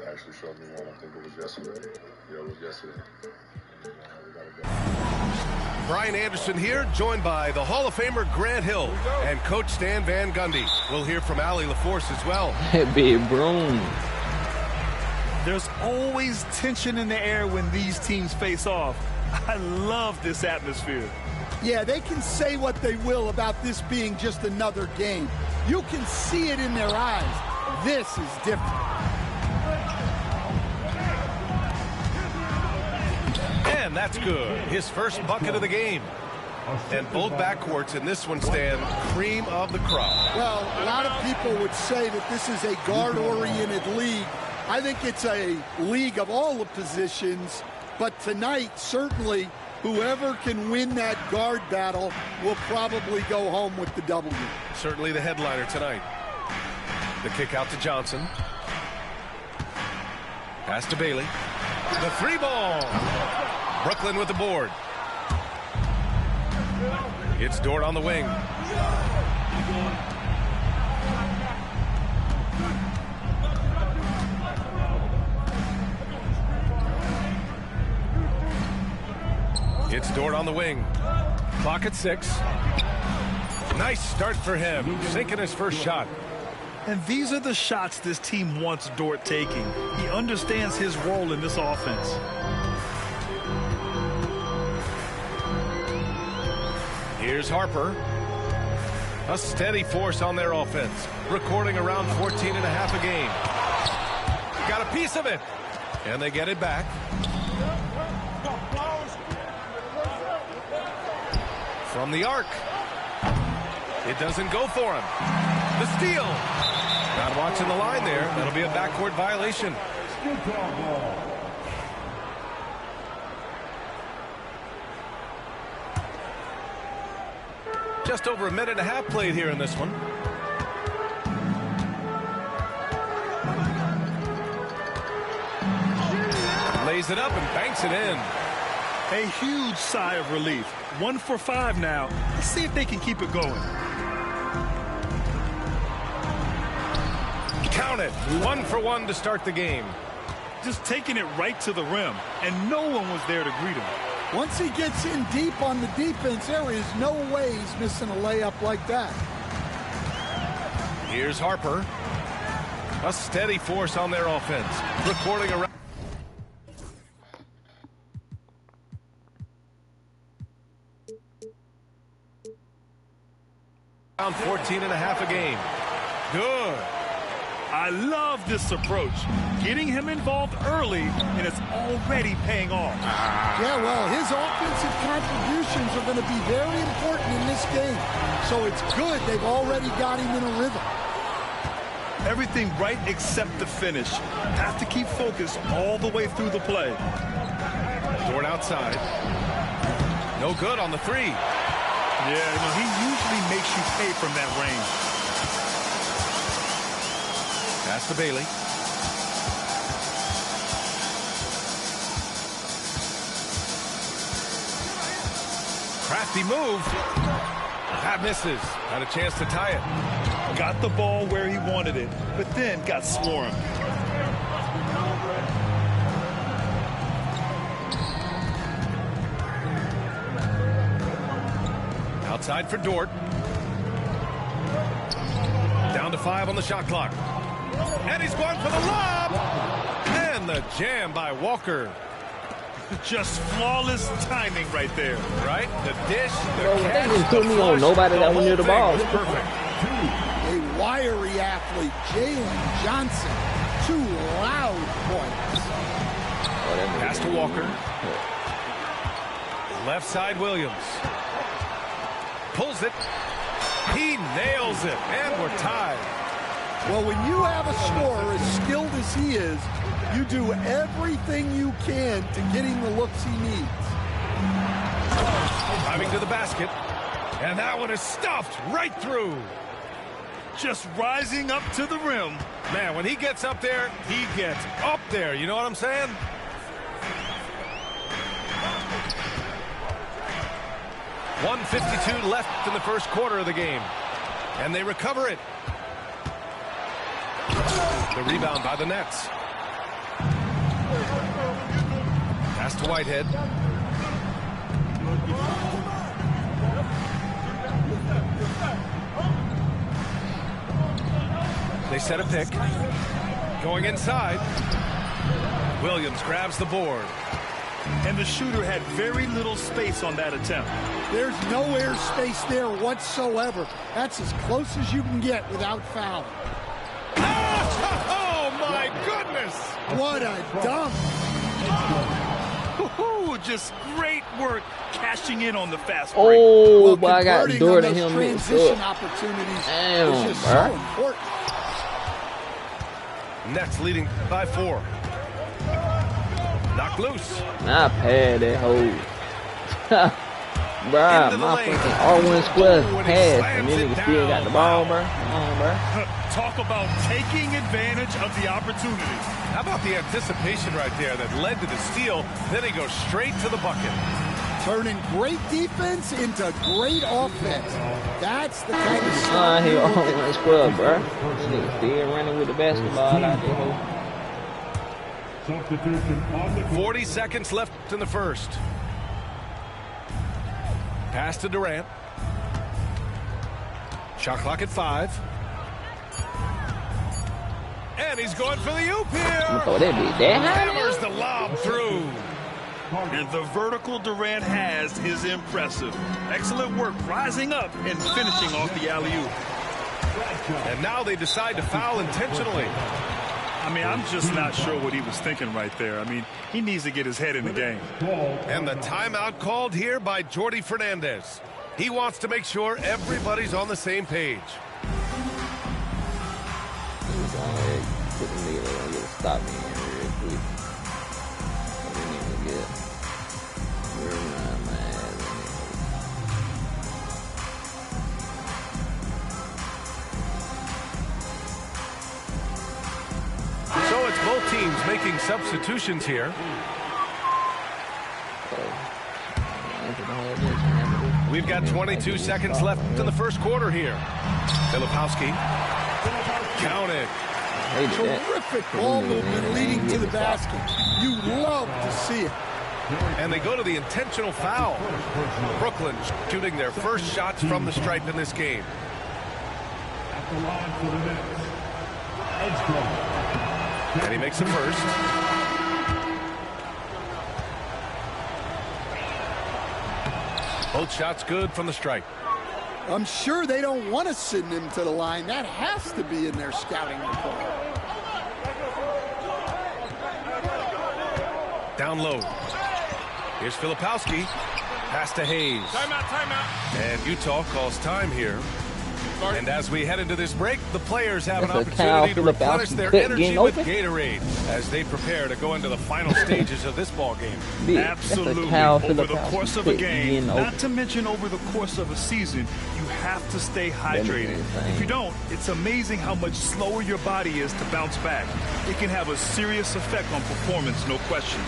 actually showed me one. I think it was yesterday. Yeah, it was yesterday. And, we got to go. Brian Anderson here, joined by the Hall of Famer Grant Hill and Coach Stan Van Gundy. We'll hear from Allie LaForce as well. Big Broom. There's always tension in the air when these teams face off. I love this atmosphere. Yeah, they can say what they will about this being just another game. You can see it in their eyes. This is different. And that's good. His first bucket of the game. And both backcourts in this one stand cream of the crop. Well, a lot of people would say that this is a guard-oriented league. I think it's a league of all the positions. But tonight, certainly, whoever can win that guard battle will probably go home with the W. Certainly the headliner tonight. The kick out to Johnson. Pass to Bailey. The three ball. Brooklyn with the board. It's Dort on the wing. It's Dort on the wing. Clock at 6. Nice start for him. Sinking his first shot. And these are the shots this team wants Dort taking. He understands his role in this offense. Here's Harper. A steady force on their offense. Recording around 14 and a half a game. Got a piece of it. And they get it back. From the arc. It doesn't go for him. The steal. Not watching the line there. That'll be a backcourt violation. Just over a minute and a half played here in this one. Lays it up and banks it in. A huge sigh of relief. 1 for 5 now. Let's see if they can keep it going. Count it. 1 for 1 to start the game. Just taking it right to the rim, and no one was there to greet him. Once he gets in deep on the defense, there is no way he's missing a layup like that. Here's Harper. A steady force on their offense. Recording around. Around 14 and a half a game. Good. I love this approach. Getting him involved early, and it's already paying off. Yeah, well, his offensive contributions are going to be very important in this game. So it's good they've already got him in a rhythm. Everything right except the finish. Have to keep focused all the way through the play. Dort outside. No good on the three. Yeah, he usually makes you pay from that range. Pass to Bailey. Crafty move. That misses. Had a chance to tie it. Got the ball where he wanted it, but then got swarmed. Outside for Dort. Down to 5 on the shot clock. And he's going for the lob. And the jam by Walker. Just flawless timing right there. Right? The dish, the Bro, they catch, just put me on nobody that went near the ball. Was perfect. A wiry athlete, Jalen Johnson. 2 loud points. Pass to Walker. Left side Williams. Pulls it. He nails it. And we're tied. Well, when you have a scorer as skilled as he is, you do everything you can to get him the looks he needs. Driving to the basket. And that one is stuffed right through. Just rising up to the rim. Man, when he gets up there, he gets up there. You know what I'm saying? .152 left in the first quarter of the game. And they recover it. The rebound by the Nets. Pass to Whitehead. They set a pick. Going inside. Williams grabs the board. And the shooter had very little space on that attempt. There's no air space there whatsoever. That's as close as you can get without fouling. Oh, my goodness! What a dunk! Just great work cashing in on the fast break. Oh, but I got converting door on to those him mixed transition up. opportunities Damn, is just bro. so important. Nets leading by 4. Knocked loose. Nah, pad that hole. Bruh, Into the my lane. fucking R1 square Oh, and he pass, and slams then it nigga still got down. the ball, bruh. Come on, bruh. Talk about taking advantage of the opportunity. How about the anticipation right there that led to the steal? Then he goes straight to the bucket. Turning great defense into great offense. That's the kind of Nah, stuff he you look R1 at. square, bruh. This nigga still running with the basketball out there, hoe. 40 seconds left in the first. Pass to Durant. Shot clock at 5. And he's going for the oop I'ma here. throw that bitch that high. Hammers the lob through. And the vertical Durant has is impressive. Excellent work rising up and finishing off the alley-oop. And now they decide to foul intentionally. I mean, I'm just not sure what he was thinking right there. I mean, he needs to get his head in the game. And the timeout called here by Jordi Fernandez. He wants to make sure everybody's on the same page. Go ahead, put the nigga there and get a stop in here real quick. I didn't even get where my ass in So it's both teams making substitutions here. We've got 22 seconds left in the first quarter here. Filipowski. Counted. Terrific ball movement leading to the basket. You love to see it. And they go to the intentional foul. Brooklyn shooting their first shots from the stripe in this game. And he makes the first. Both shots good from the stripe. I'm sure they don't want to send him to the line. That has to be in their scouting report. Down low. Here's Filipowski. Pass to Hayes. Timeout. And Utah calls time here. And as we head into this break, the players have an That's a Cal opportunity to replenish Filipowski their cut energy getting with open. Gatorade as they prepare to go into the final stages of this ball game. Absolutely. Over the course of a game, not to mention over the course of a season, you have to stay hydrated. If you don't, it's amazing how much slower your body is to bounce back. It can have a serious effect on performance, no question.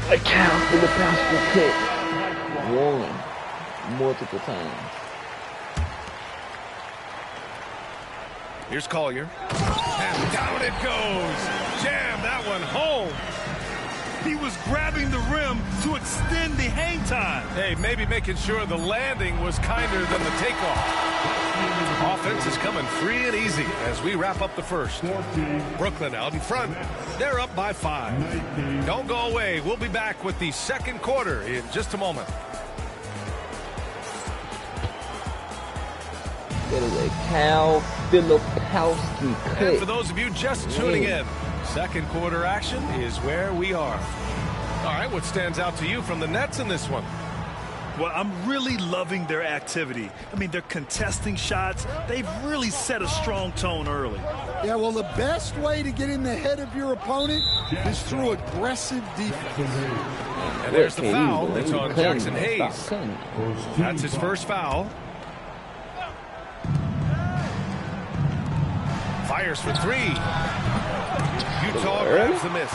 A Cal Filipowski cut. One. Multiple times. Here's Collier. And down it goes. Jam that one home. He was grabbing the rim to extend the hang time. Hey, maybe making sure the landing was kinder than the takeoff. Offense is coming free and easy as we wrap up the first. Brooklyn out in front. They're up by 5. Don't go away. We'll be back with the second quarter in just a moment. That is a Cal Filipowski cut. And for those of you just tuning in, second quarter action is where we are. All right, what stands out to you from the Nets in this one? Well, I'm really loving their activity. I mean, they're contesting shots. They've really set a strong tone early. Yeah, well, the best way to get in the head of your opponent is through aggressive defense. And there's the foul that's on Jackson Hayes. That's his first foul. Fires for 3. Utah grabs the miss.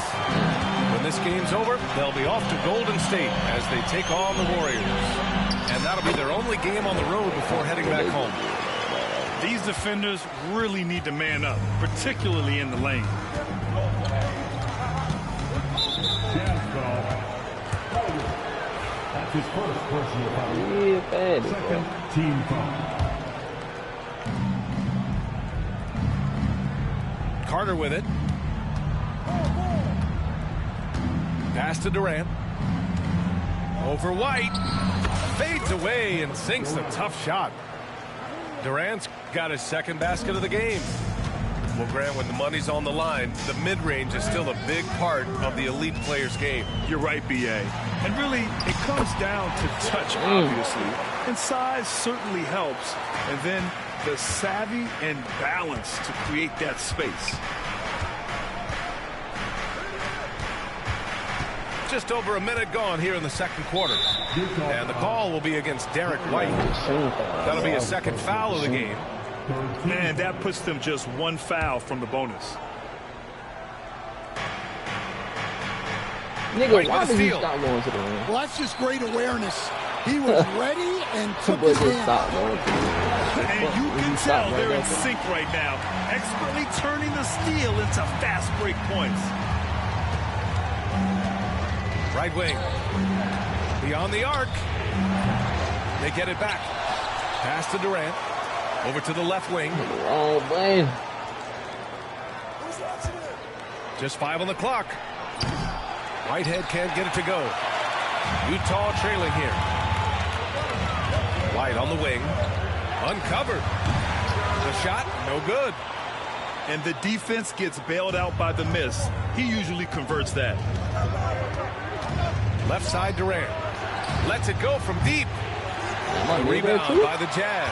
When this game's over, they'll be off to Golden State as they take on the Warriors. And that'll be their only game on the road before heading back home. These defenders really need to man up, particularly in the lane. His first personal foul. Second team foul. Carter with it. Pass to Durant. Over White. Fades away and sinks a tough shot. Durant's got his second basket of the game. Well, Grant, when the money's on the line, the mid-range is still a big part of the elite player's game. You're right, B.A. And really, it comes down to touch, obviously. And size certainly helps. And then the savvy and balance to create that space. Just over a minute gone here in the second quarter. And the call will be against Derek White. That'll be his second foul of the game. Man, that puts them just one foul from the bonus. Nigga, why did he stop going to the rim? Well, that's just great awareness. He was ready and took his hand. And you can tell they're in sync right now, expertly turning the steal into fast break points. Right wing. Beyond the arc. They get it back. Pass to Durant. Over to the left wing. Oh, man. Just 5 on the clock. Whitehead can't get it to go. Utah trailing here. White on the wing. Uncovered. The shot, no good. And the defense gets bailed out by the miss. He usually converts that. Left side Durant. Lets it go from deep. Rebound by the Jazz.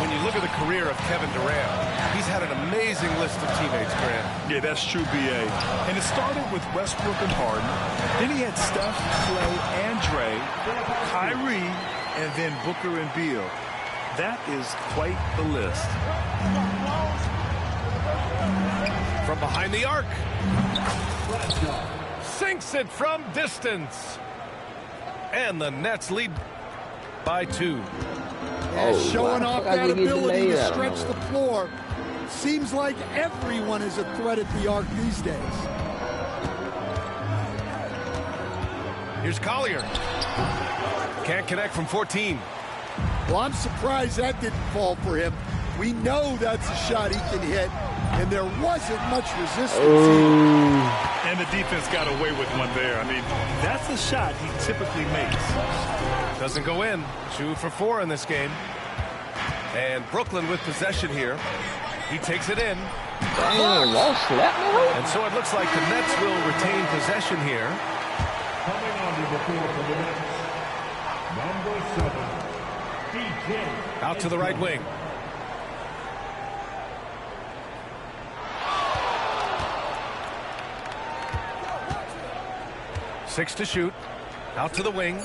When you look at the career of Kevin Durant, he's had an amazing list of teammates, Grant. Yeah, that's true, B.A. And it started with Westbrook and Harden. Then he had Steph, Clay, and Dre, Kyrie, and then Booker and Beal. That is quite the list. From behind the arc. Sinks it from distance. And the Nets lead by 2. Showing off that ability to stretch the floor. Seems like everyone is a threat at the arc these days. Here's Collier. Can't connect from 14. Well, I'm surprised that didn't fall for him. We know that's a shot he can hit, and there wasn't much resistance. And the defense got away with one there. I mean, that's a shot he typically makes. Doesn't go in. 2 for 4 in this game. And Brooklyn with possession here. He takes it in. Damn, and so it looks like the Nets will retain possession here. Coming on to the floor for the Nets, number 7, DJ. Out to the right wing. Six to shoot. Out to the wing.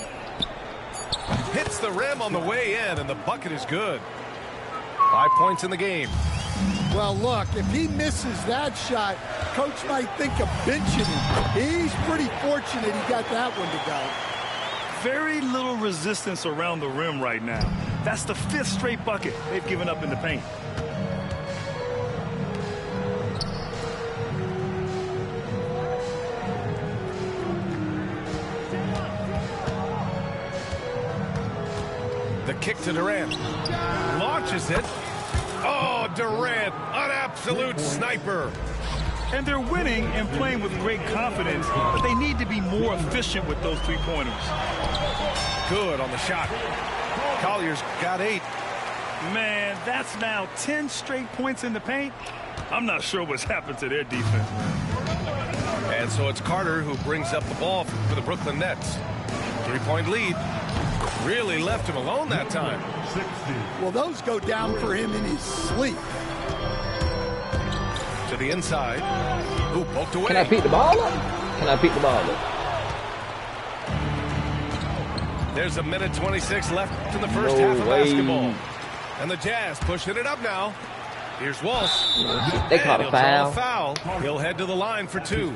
Hits the rim on the way in, and the bucket is good. 5 points in the game. Well, look, if he misses that shot, coach might think of benching him. He's pretty fortunate he got that one to go. Very little resistance around the rim right now. That's the 5th straight bucket they've given up in the paint. The kick to Durant. Launches it. Oh, Durant, an absolute sniper. And they're winning and playing with great confidence, but they need to be more efficient with those three-pointers. Good on the shot. Collier's got 8. Man, that's now 10 straight points in the paint. I'm not sure what's happened to their defense. And so it's Carter who brings up the ball for the Brooklyn Nets. 3-point lead. Really left him alone that time. 60. Well, those go down for him in his sleep. To the inside. Who poked away? Can I pick the ball up? Can I pick the ball up? There's a minute 26 left in the first half of basketball. And the Jazz pushing it up now. Here's Walsh. They caught a foul. He'll head to the line for 2.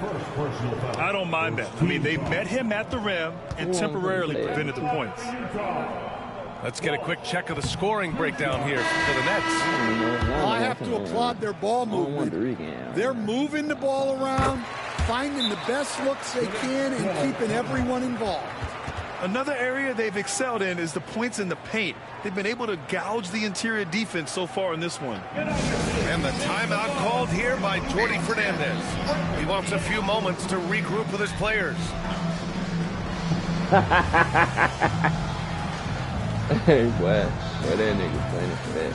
I don't mind that. I mean, they met him at the rim and temporarily prevented the points. Let's get a quick check of the scoring breakdown here for the Nets. I have to applaud their ball movement. They're moving the ball around, finding the best looks they can, and keeping everyone involved. Another area they've excelled in is the points in the paint. They've been able to gouge the interior defense so far in this one. And the timeout called here by Jordi Fernandez. He wants a few moments to regroup with his players. Hey, boy, that nigga playing for that.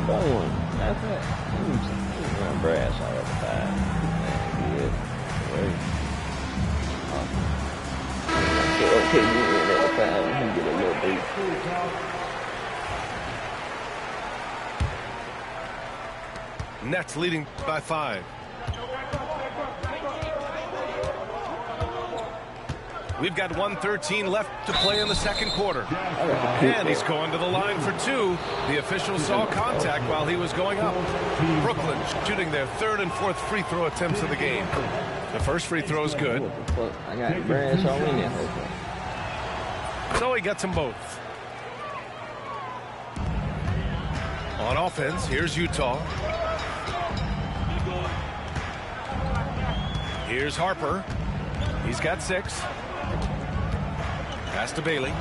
One. That's it. Run brass out of the 5. Good. Wait. Okay, you in at the 5. He get a little beat. Nets leading by 5. We've got 1:13 left to play in the second quarter. And he's going to the line for 2. The official saw contact while he was going up. Brooklyn shooting their 3rd and 4th free throw attempts of the game. The first free throw is good. I got brass all in there. So he gets them both. On offense, here's Utah. Here's Harper. He's got 6. Pass to Bailey.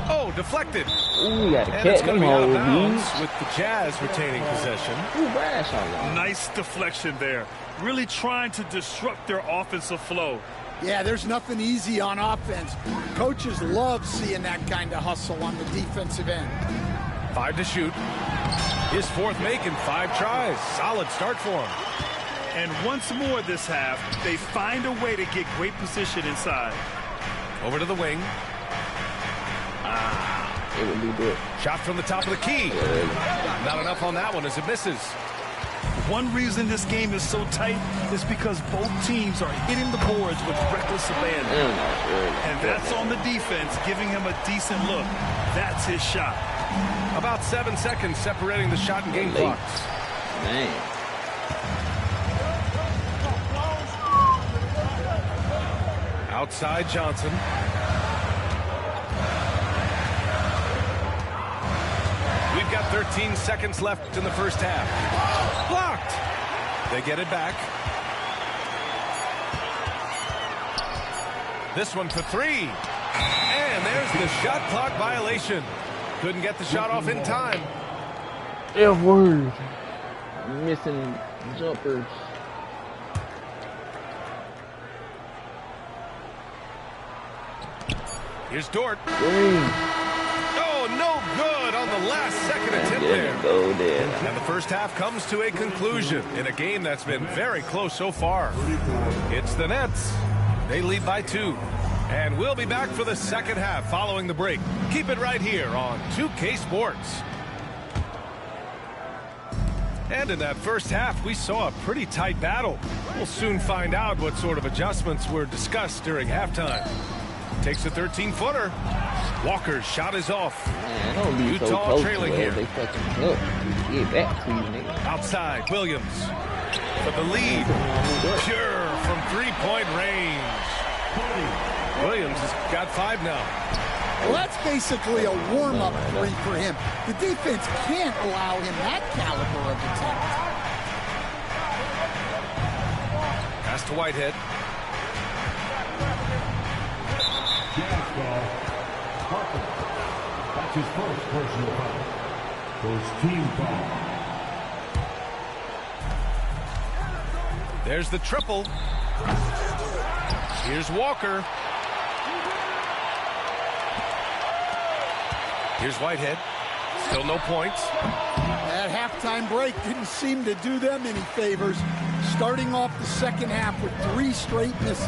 Oh, deflected. Ooh, got and it's going to be out of bounds with the Jazz retaining possession. Ooh, brass on that. Nice deflection there. Really trying to disrupt their offensive flow. Yeah, there's nothing easy on offense. Coaches love seeing that kind of hustle on the defensive end. 5 to shoot. His 4th make in 5 tries. Solid start for him. And once more this half, they find a way to get great position inside. Over to the wing. It would be good. Shot from the top of the key. Not enough on that one as it misses. One reason this game is so tight is because both teams are hitting the boards with reckless abandon. And that's on the defense, giving him a decent look. That's his shot. About 7 seconds separating the shot and game clocks. Man. Outside Johnson. We've got 13 seconds left in the first half. Blocked. They get it back. This one for 3. And there's the shot clock violation. Couldn't get the shot off in time. F-word. Missing jumpers. Here's Dort. Green. Oh, no good on the last second attempt there. Go there. And the first half comes to a conclusion in a game that's been very close so far. It's the Nets. They lead by 2. And we'll be back for the second half following the break. Keep it right here on 2K Sports. And in that first half, we saw a pretty tight battle. We'll soon find out what sort of adjustments were discussed during halftime. Takes a 13-footer. Walker's shot is off. Man, don't be Utah so close trailing to here. They fucking help. Get back to you, nigga. Outside, Williams. For the lead. Pure from 3-point range. Williams has got 5 now. Well, that's basically a warm-up 3 for him. The defense can't allow him that caliber of attempt. Pass to Whitehead. Jazz ball. Harper. That's his first personal foul. First team foul. There's the triple. Here's Walker. Here's Whitehead. Still no points. That halftime break didn't seem to do them any favors, starting off the second half with 3 straight misses.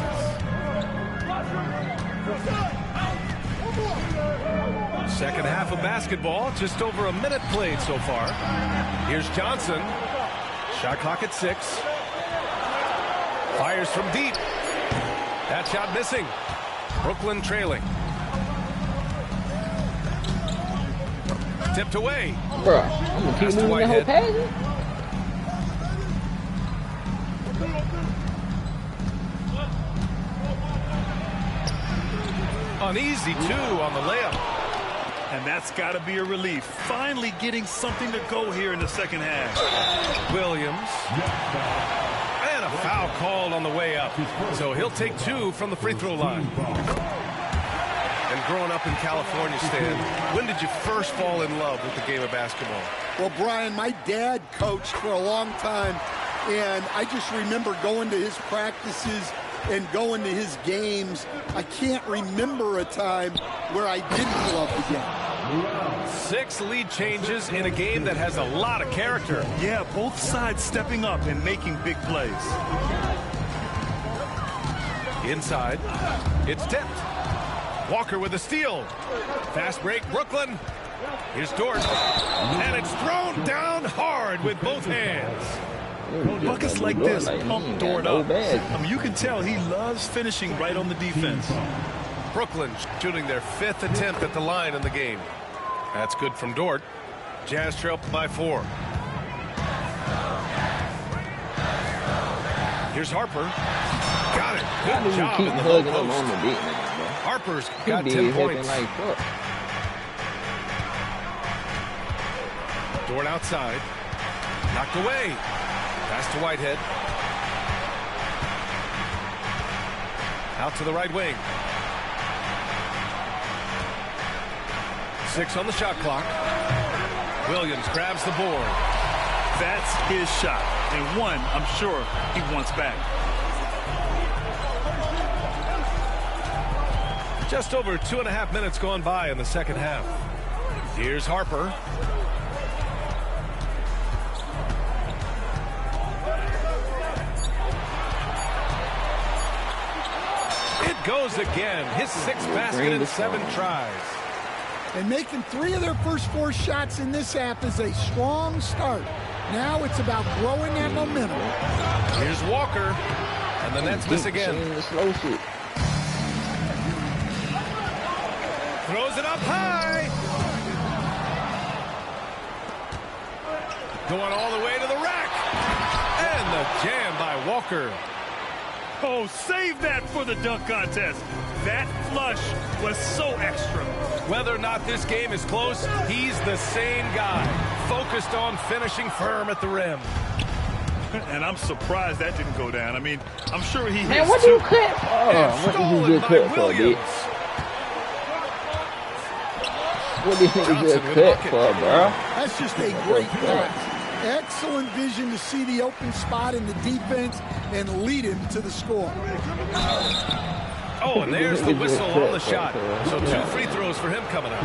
Second half of basketball, just over a minute played so far. Here's Johnson. Shot clock at 6. Fires from deep. That shot missing. Brooklyn trailing. Tipped away. Bro, I'm gonna keep moving the whole pass. Uneasy 2 on the layup. And that's got to be a relief. Finally getting something to go here in the second half. Williams. And a a foul called on the way up. So he'll take 2 from the free throw line. And growing up in California, Stan, when did you first fall in love with the game of basketball? Well, Brian, my dad coached for a long time, and I just remember going to his practices and going to his games. I can't remember a time where I didn't love the game. 6 lead changes in a game that has a lot of character. Yeah, both sides stepping up and making big plays. Inside, it's tipped. Walker with a steal. Fast break, Brooklyn. Here's Dort. And it's thrown down hard with both hands. Buckets like this pump Dort up. I mean, you can tell he loves finishing right on the defense. Brooklyn shooting their 5th attempt at the line in the game. That's good from Dort. Jazz trail by 4. Here's Harper. Got it. Good job in the low post. Harper's got 10 points. Dort outside. Knocked away. Pass to Whitehead. Out to the right wing. 6 on the shot clock. Williams grabs the board. That's his shot. And one, I'm sure he wants back. Just over 2.5 minutes gone by in the second half. Here's Harper. It goes again. His 6th basket in 7 tries. And making 3 of their first 4 shots in this half is a strong start. Now it's about growing that momentum. Here's Walker. And the Nets miss again. Throws it up high. Going all the way to the rack. And the jam by Walker. Oh, save that for the dunk contest. That flush was so extra. Whether or not this game is close, he's the same guy. Focused on finishing firm at the rim. And I'm surprised that didn't go down. I mean, I'm sure he Man, what do you cut for? Stolen by Williams. What do you think you just cut for, bro? That's just a great pass. Excellent vision to see the open spot in the defense and lead him to the score. Oh, and there's the whistle on the shot. So 2 free throws for him coming up.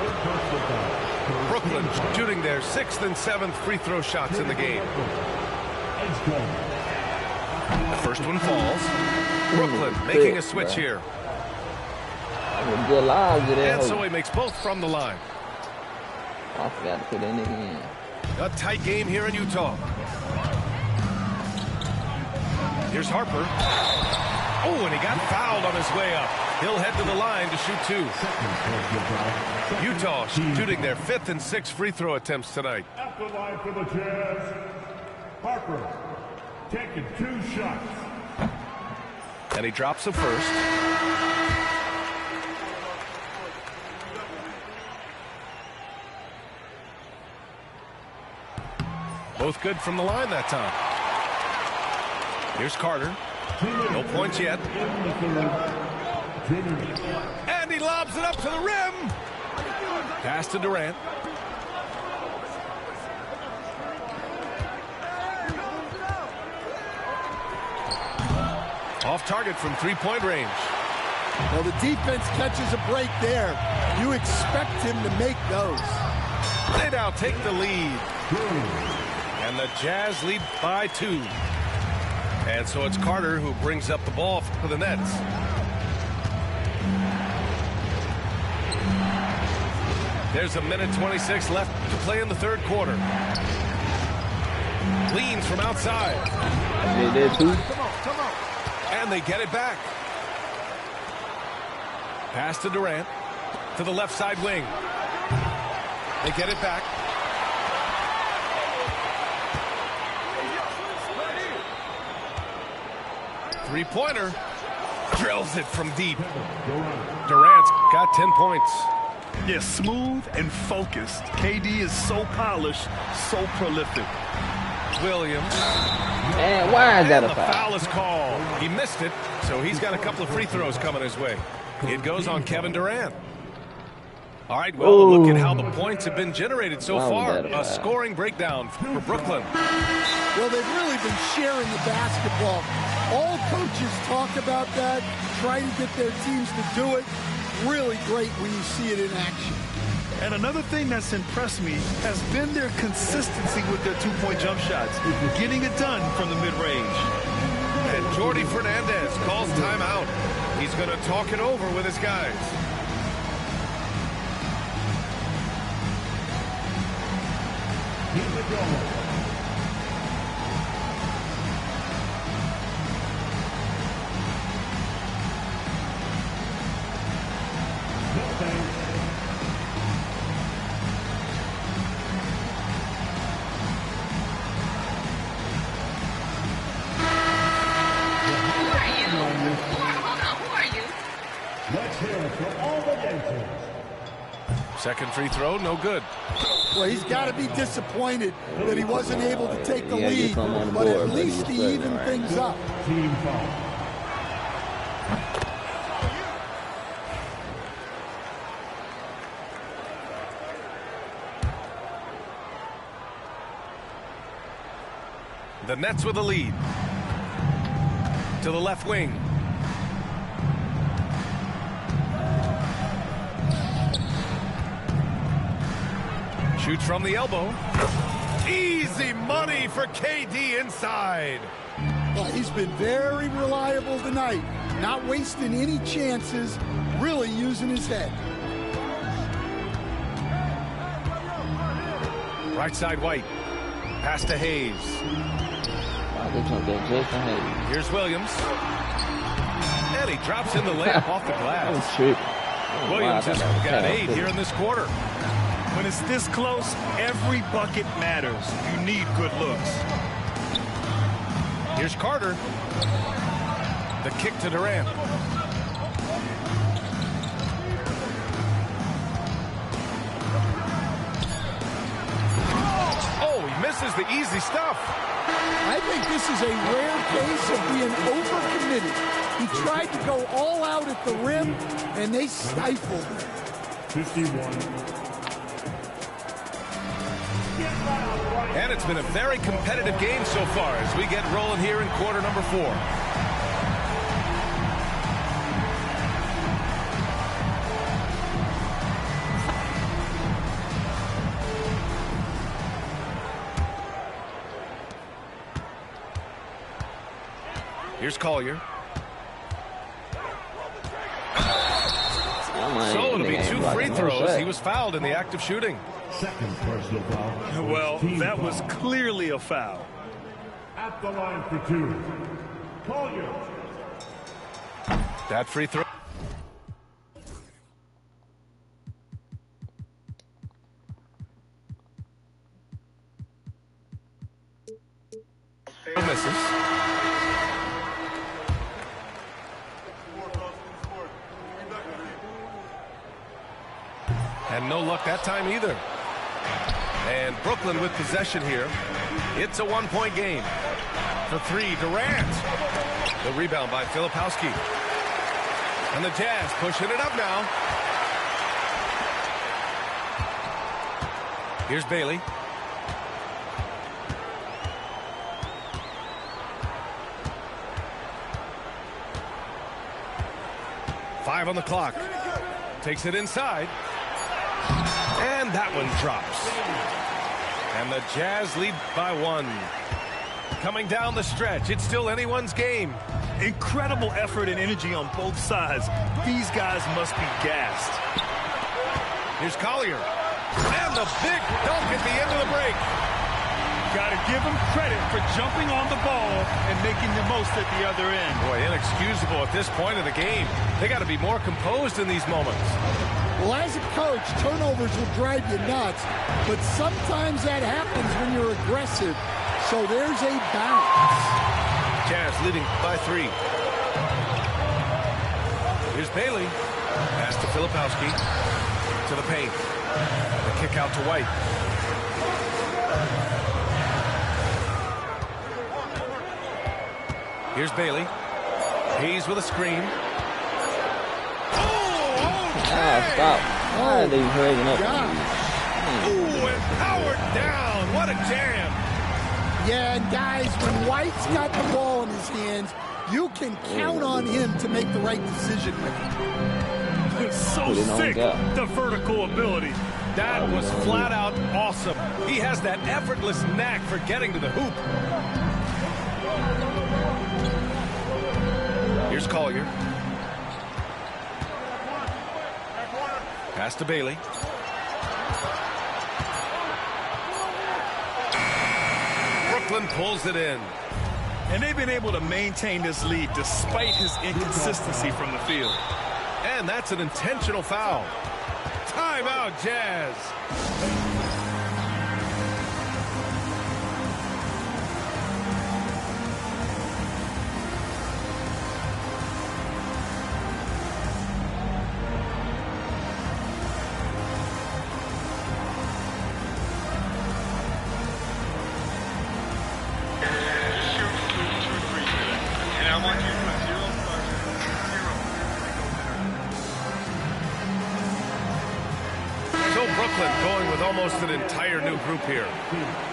Brooklyn shooting their 6th and 7th free throw shots in the game. The first one falls. Brooklyn making a switch here. And so he makes both from the line. I forgot to put that nigga in. A tight game here in Utah. Here's Harper. Oh, and he got fouled on his way up. He'll head to the line to shoot 2. Utah shooting their 5th and 6th free throw attempts tonight. At the line for the Jazz, Harper taking 2 shots. And he drops the first. Both good from the line that time. Here's Carter. No points yet. And he lobs it up to the rim. Pass to Durant. Off target from 3-point range. Well, the defense catches a break there. You expect him to make those. They now take the lead. And the Jazz lead by 2. And so it's Carter who brings up the ball for the Nets. There's 1:26 left to play in the 3rd quarter. Leans from outside. And they get it back. Pass to Durant. To the left side wing. They get it back. Three-pointer. Drills it from deep. Durant's got 10 points. Yeah, smooth and focused. KD is so polished, so prolific. Williams Man, why is that a foul? The foul is called. He missed it, so he's got a couple of free throws coming his way. It goes on Kevin Durant. All right, well, look at how the points have been generated so far. A scoring breakdown for Brooklyn. Well, they've really been sharing the basketball. All coaches talk about that, trying to get their teams to do it. Really great when you see it in action. And another thing that's impressed me has been their consistency with their two-point jump shots, getting it done from the mid-range. And Jordi Fernandez calls timeout. He's going to talk it over with his guys. Here we go. Second free throw, no good. Well, he's got to be disappointed that he wasn't able to take the lead, but at least he evened things up. Team foul. The Nets with a lead. To the left wing. Shoots from the elbow. Easy money for KD inside. Well, he's been very reliable tonight. Not wasting any chances. Really using his head. Right side White. Pass to Hayes. Here's Williams. And he drops in the layup off the glass. Williams has got 8 here in this quarter. When it's this close, every bucket matters. You need good looks. Here's Carter. The kick to Durant. Oh, he misses the easy stuff. I think this is a rare case of being overcommitted. He tried to go all out at the rim, and they stifled him. 51. And it's been a very competitive game so far as we get rolling here in quarter number 4. Here's Collier. So it'll be 2 free throws. He was fouled in the act of shooting. Second personal foul. Well, that was clearly a foul. At the line for 2. Collier. That free throw. Misses. And no luck that time either. And Brooklyn with possession here. It's a 1-point game. For 3, Durant. The rebound by Filipowski. And the Jazz pushing it up now. Here's Bailey. Five on the clock. Takes it inside. And that one drops. And the Jazz lead by 1. Coming down the stretch, it's still anyone's game. Incredible effort and energy on both sides. These guys must be gassed. Here's Collier. And the big dunk at the end of the break. Got to give him credit for jumping on the ball and making the most at the other end. Boy, inexcusable at this point of the game. They got to be more composed in these moments. Well, as a coach, turnovers will drive you nuts, but sometimes that happens when you're aggressive. So there's a bounce. Jazz leading by 3. Here's Bailey. Pass to Filipowski. To the paint. The kick out to White. Here's Bailey. He's with a screen. Stop. Why are they hurrying up? Ooh, and powered down. What a jam. Yeah, and guys, when White's got the ball in his hands, you can count on him to make the right decision with it. So sick, the vertical ability. That was flat out awesome. He has that effortless knack for getting to the hoop. Here's Collier. Pass to Bailey. Brooklyn pulls it in. And they've been able to maintain this lead despite his inconsistency from the field. And that's an intentional foul. Timeout, Jazz. Brooklyn going with almost an entire new group here.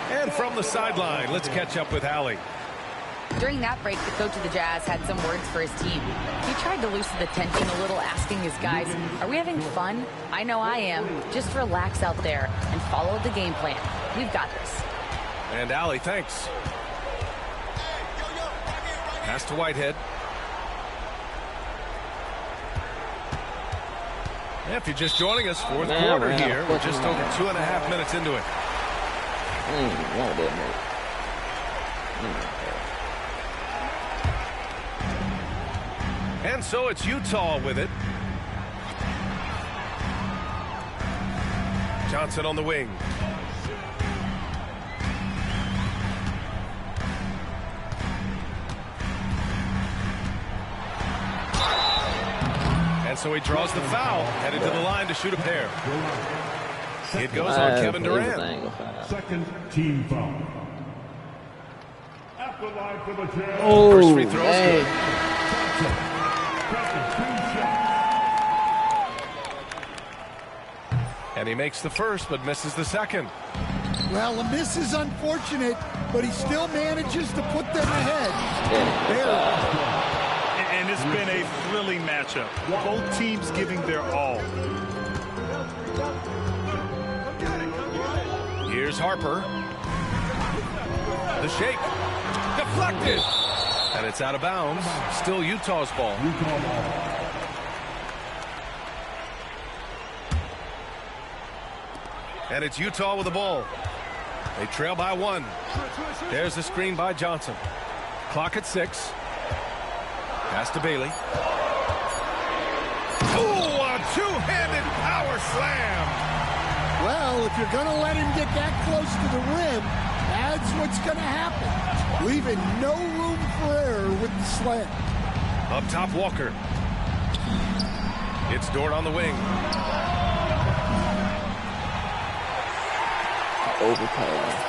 And from the sideline, let's catch up with Allie. During that break, the coach of the Jazz had some words for his team. He tried to loosen the tension a little, asking his guys, are we having fun? I know I am. Just relax out there and follow the game plan. We've got this. And Allie, thanks. Pass to Whitehead. If you're just joining us, fourth quarter here. We're just over 2.5 minutes into it. And so it's Utah with it. Johnson on the wing. And so he draws the foul, headed to the line to shoot a pair. It goes on Kevin Durant. Second team foul. At the line for the Jazz. First free throw is good. And he makes the first, but misses the second. Well, the miss is unfortunate, but he still manages to put them ahead. And it's been a thrilling matchup. Both teams giving their all. Here's Harper. The shake. Deflected. And it's out of bounds. Still Utah's ball. And it's Utah with the ball. They trail by 1. There's the screen by Johnson. Clock at 6. Pass to Bailey. Ooh, a two-handed power slam. Well, if you're going to let him get that close to the rim, that's what's going to happen. Leaving no room for error with the slam. Up top, Walker. It's Dort on the wing. Overtime.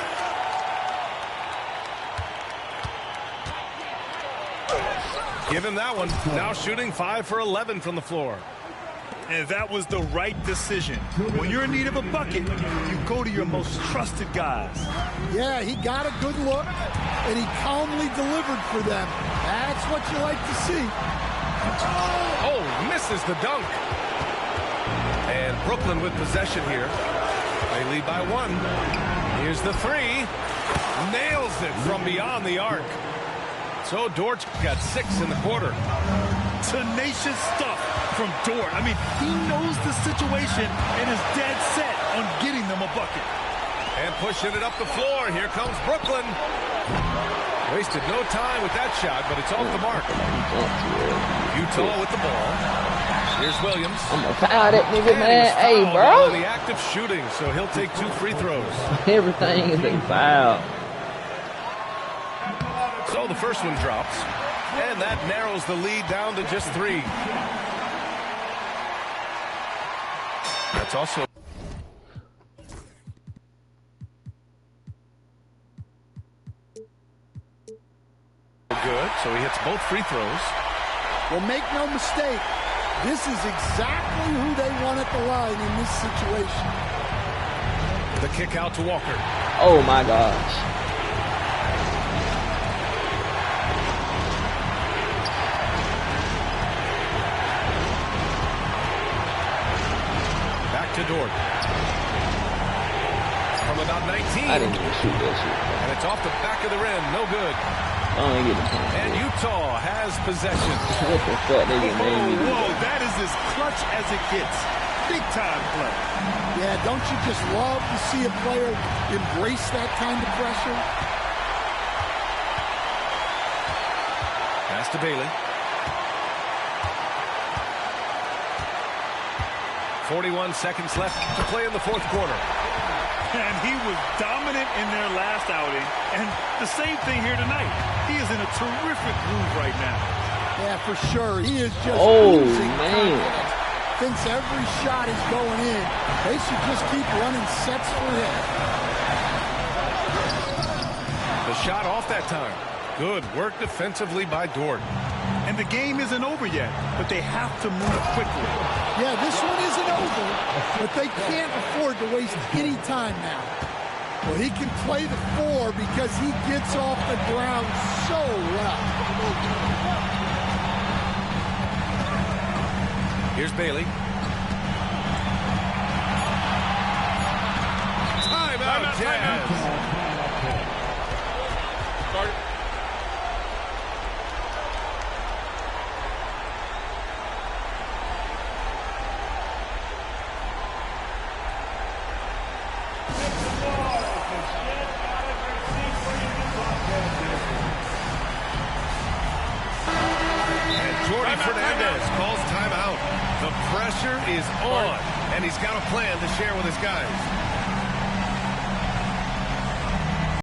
Give him that one. Now shooting 5 for 11 from the floor. And that was the right decision. When you're in need of a bucket, you go to your most trusted guys. Yeah, he got a good look, and he calmly delivered for them. That's what you like to see. Oh, misses the dunk. And Brooklyn with possession here. They lead by 1. Here's the 3. Nails it from beyond the arc. So Dort's got 6 in the quarter. Tenacious stuff from Dort. I mean, he knows the situation and is dead set on getting them a bucket. And pushing it up the floor. Here comes Brooklyn. Wasted no time with that shot, but it's off the mark. Utah with the ball. Here's Williams. I'm gonna foul that nigga, man. Hey, bro. The active shooting, so he'll take 2 free throws. Everything is a foul. So the first one drops, and that narrows the lead down to just 3. That's also good. so he hits both free throws. Well, make no mistake, this is exactly who they want at the line in this situation. The kick out to Walker. Oh, my gosh. Back to Dort. From about 19. I didn't even shoot that shit. And it's off the back of the rim. No good. I don't get it. And Utah has possession. What the fuck they just made me do? Whoa, that is as clutch as it gets. Big time play. Yeah, don't you just love to see a player embrace that kind of pressure? Pass to Bailey. 41 seconds left to play in the fourth quarter. And he was dominant in their last outing. And the same thing here tonight. He is in a terrific groove right now. Yeah, for sure. He is just oozing man. Thinks every shot is going in. They should just keep running sets for him. The shot off that time. Good work defensively by Dort. And the game isn't over yet, but they have to move quickly. Yeah, this one isn't over, but they can't afford to waste any time now. Well, he can play the 4 because he gets off the ground so well. Here's Bailey. Timeout, Jazz. Fernandez calls timeout. The pressure is on, and he's got a plan to share with his guys.